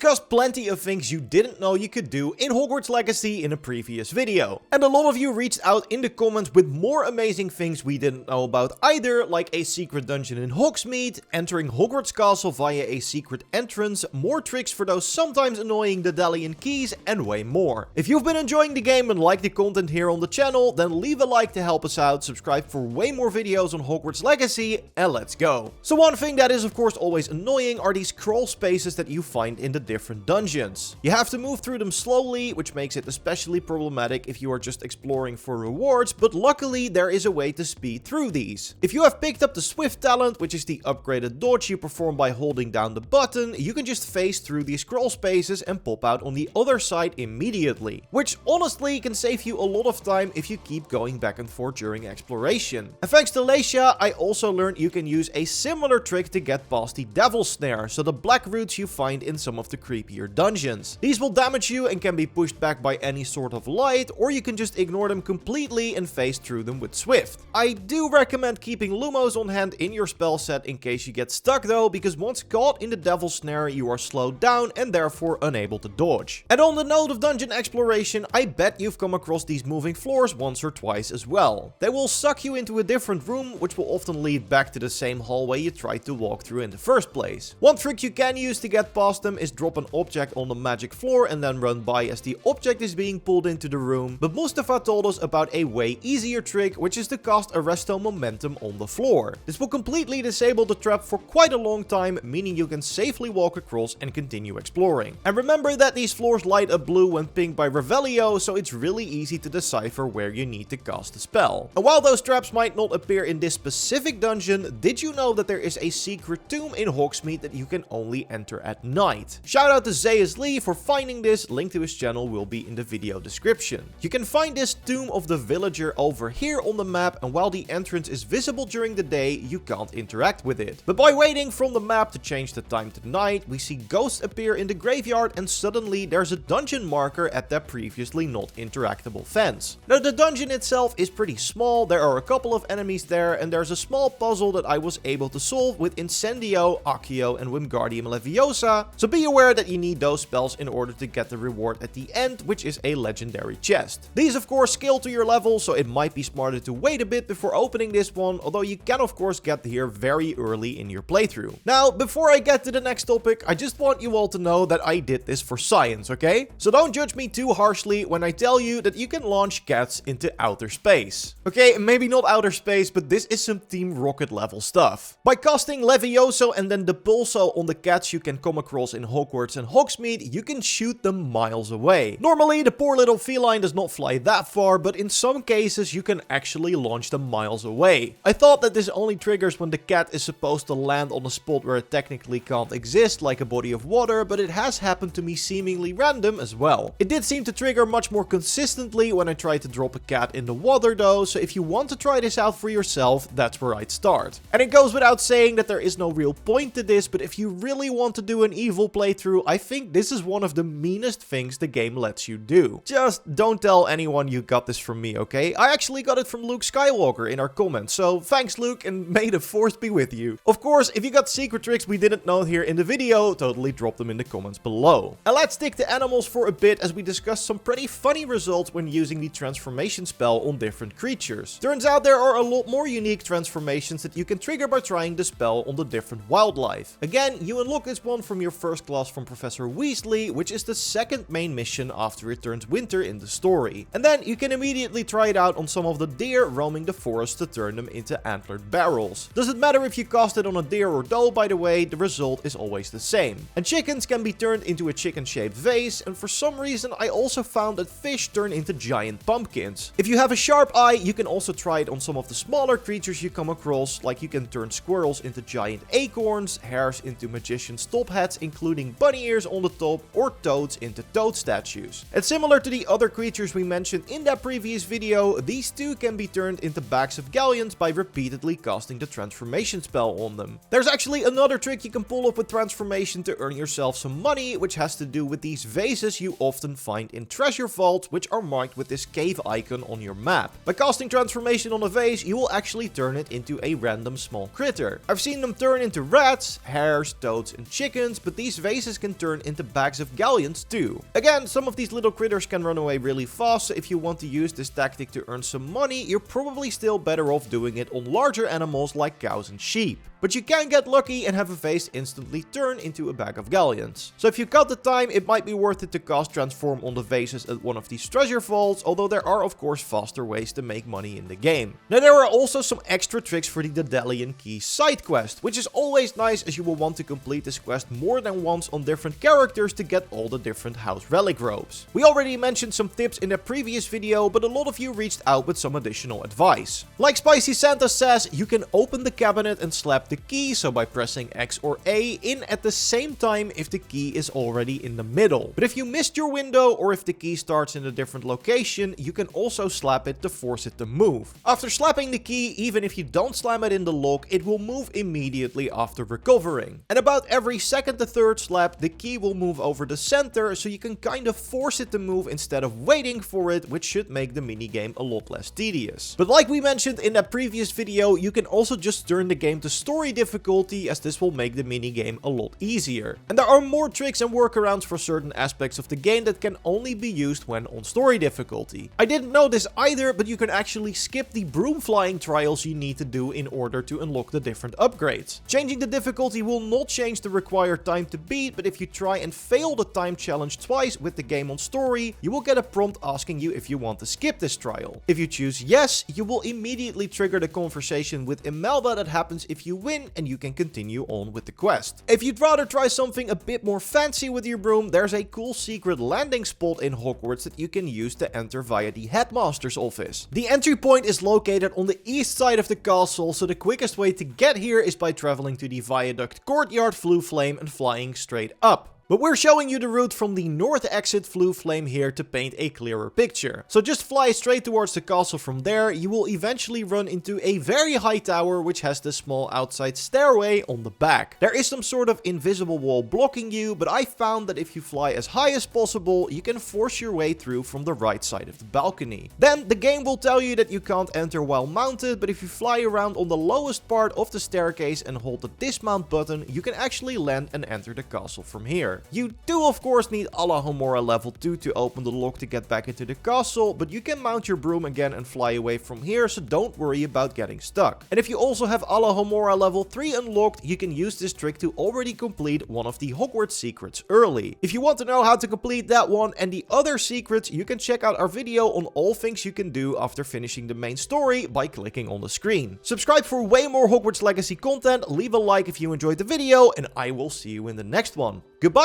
discussed plenty of things you didn't know you could do in Hogwarts Legacy in a previous video. And a lot of you reached out in the comments with more amazing things we didn't know about either, like a secret dungeon in Hogsmeade, entering Hogwarts Castle via a secret entrance, more tricks for those sometimes annoying Daedalian keys, and way more. If you've been enjoying the game and like the content here on the channel, then leave a like to help us out, subscribe for way more videos on Hogwarts Legacy, and let's go. So one thing that is of course always annoying are these crawl spaces that you find in the different dungeons. You have to move through them slowly, which makes it especially problematic if you are just exploring for rewards, but luckily there is a way to speed through these. If you have picked up the Swift talent, which is the upgraded dodge you perform by holding down the button, you can just phase through these crawl spaces and pop out on the other side immediately, which honestly can save you a lot of time if you keep going back and forth during exploration. And thanks to Leisha, I also learned you can use a similar trick to get past the Devil Snare, so the black roots you find in some of the creepier dungeons. These will damage you and can be pushed back by any sort of light, or you can just ignore them completely and phase through them with Swift. I do recommend keeping Lumos on hand in your spell set in case you get stuck though, because once caught in the Devil Snare you are slowed down and therefore unable to dodge. And on the note of dungeon exploration, I bet you've come across these moving floors once or twice as well. They will suck you into a different room, which will often lead back to the same hallway you tried to walk through in the first place. One trick you can use to get past them is drop an object on the magic floor and then run by as the object is being pulled into the room, but Mustafa told us about a way easier trick, which is to cast Arresto Momentum on the floor. This will completely disable the trap for quite a long time, meaning you can safely walk across and continue exploring. And remember that these floors light up blue when pinged by Revelio, so it's really easy to decipher where you need to cast the spell. And while those traps might not appear in this specific dungeon, did you know that there is a secret tomb in Hogsmeade that you can only enter at night? Shout out to Zayas Lee for finding this, link to his channel will be in the video description. You can find this Tomb of the Villager over here on the map, and while the entrance is visible during the day, you can't interact with it. But by waiting from the map to change the time to night, we see ghosts appear in the graveyard and suddenly there's a dungeon marker at that previously not interactable fence. Now the dungeon itself is pretty small, there are a couple of enemies there, and there's a small puzzle that I was able to solve with Incendio, Accio, and Wingardium Leviosa, so be aware that you need those spells in order to get the reward at the end, which is a legendary chest. These of course scale to your level, so it might be smarter to wait a bit before opening this one, although you can of course get here very early in your playthrough. Now, before I get to the next topic, I just want you all to know that I did this for science, okay? So don't judge me too harshly when I tell you that you can launch cats into outer space. Okay, maybe not outer space, but this is some Team Rocket level stuff. By casting Levioso and then Depulso on the cats you can come across in Hogwarts and Hogsmeade, you can shoot them miles away. Normally, the poor little feline does not fly that far, but in some cases you can actually launch them miles away. I thought that this only triggers when the cat is supposed to land on a spot where it technically can't exist, like a body of water, but it has happened to me seemingly random as well. It did seem to trigger much more consistently when I tried to drop a cat in the water though, so if you want to try this out for yourself, that's where I'd start. And it goes without saying that there is no real point to this, but if you really want to do an evil playthrough, I think this is one of the meanest things the game lets you do. Just don't tell anyone you got this from me, okay? I actually got it from Luke Skywalker in our comments, so thanks Luke, and may the force be with you. Of course, if you got secret tricks we didn't know here in the video, totally drop them in the comments below. And let's stick to animals for a bit as we discuss some pretty funny results when using the transformation spell on different creatures. Turns out there are a lot more unique transformations that you can trigger by trying the spell on the different wildlife. Again, you unlock this one from your first class from Professor Weasley, which is the second main mission after it turns winter in the story. And then you can immediately try it out on some of the deer roaming the forest to turn them into antlered barrels. Doesn't matter if you cast it on a deer or doe, by the way, the result is always the same. And chickens can be turned into a chicken-shaped vase, and for some reason I also found that fish turn into giant pumpkins. If you have a sharp eye, you can also try it on some of the smaller creatures you come across, like you can turn squirrels into giant acorns, hares into magician's top hats including bunny ears on the top, or toads into toad statues. And similar to the other creatures we mentioned in that previous video, these two can be turned into bags of galleons by repeatedly casting the transformation spell on them. There's actually another trick you can pull up with transformation to earn yourself some money, which has to do with these vases you often find in treasure vaults, which are marked with this cave icon on your map. By casting transformation on a vase, you will actually turn it into a random small critter. I've seen them turn into rats, hares, toads, and chickens, but these vases vases can turn into bags of galleons too. Again, some of these little critters can run away really fast, so if you want to use this tactic to earn some money, you're probably still better off doing it on larger animals like cows and sheep. But you can get lucky and have a vase instantly turn into a bag of galleons. So if you got the time, it might be worth it to cast transform on the vases at one of these treasure vaults, although there are of course faster ways to make money in the game. Now there are also some extra tricks for the Daedalian key side quest, which is always nice as you will want to complete this quest more than once on different characters to get all the different house relic robes. We already mentioned some tips in a previous video, but a lot of you reached out with some additional advice. Like Spicy Santa says, you can open the cabinet and slap the key, so by pressing X or A in at the same time if the key is already in the middle. But if you missed your window or if the key starts in a different location, you can also slap it to force it to move. After slapping the key, even if you don't slam it in the lock, it will move immediately after recovering. And about every second to third slap, the key will move over the center, so you can kind of force it to move instead of waiting for it, which should make the minigame a lot less tedious. But like we mentioned in that previous video, you can also just turn the game to story difficulty, as this will make the minigame a lot easier. And there are more tricks and workarounds for certain aspects of the game that can only be used when on story difficulty. I didn't know this either, but you can actually skip the broom flying trials you need to do in order to unlock the different upgrades. Changing the difficulty will not change the required time to beat, but if you try and fail the time challenge twice with the game on story, you will get a prompt asking you if you want to skip this trial. If you choose yes, you will immediately trigger the conversation with Imelda that happens if you win, and you can continue on with the quest. If you'd rather try something a bit more fancy with your broom, there's a cool secret landing spot in Hogwarts that you can use to enter via the headmaster's office. The entry point is located on the east side of the castle, so the quickest way to get here is by traveling to the viaduct courtyard Flue Flame and flying straight up. But we're showing you the route from the north exit Flue Flame here to paint a clearer picture. So just fly straight towards the castle from there. You will eventually run into a very high tower which has this small outside stairway on the back. There is some sort of invisible wall blocking you, but I found that if you fly as high as possible, you can force your way through from the right side of the balcony. Then the game will tell you that you can't enter while mounted, but if you fly around on the lowest part of the staircase and hold the dismount button, you can actually land and enter the castle from here. You do of course need Alohomora level 2 to open the lock to get back into the castle, but you can mount your broom again and fly away from here, so don't worry about getting stuck. And if you also have Alohomora level 3 unlocked, you can use this trick to already complete one of the Hogwarts secrets early. If you want to know how to complete that one and the other secrets, you can check out our video on all things you can do after finishing the main story by clicking on the screen. Subscribe for way more Hogwarts Legacy content, leave a like if you enjoyed the video, and I will see you in the next one. Goodbye!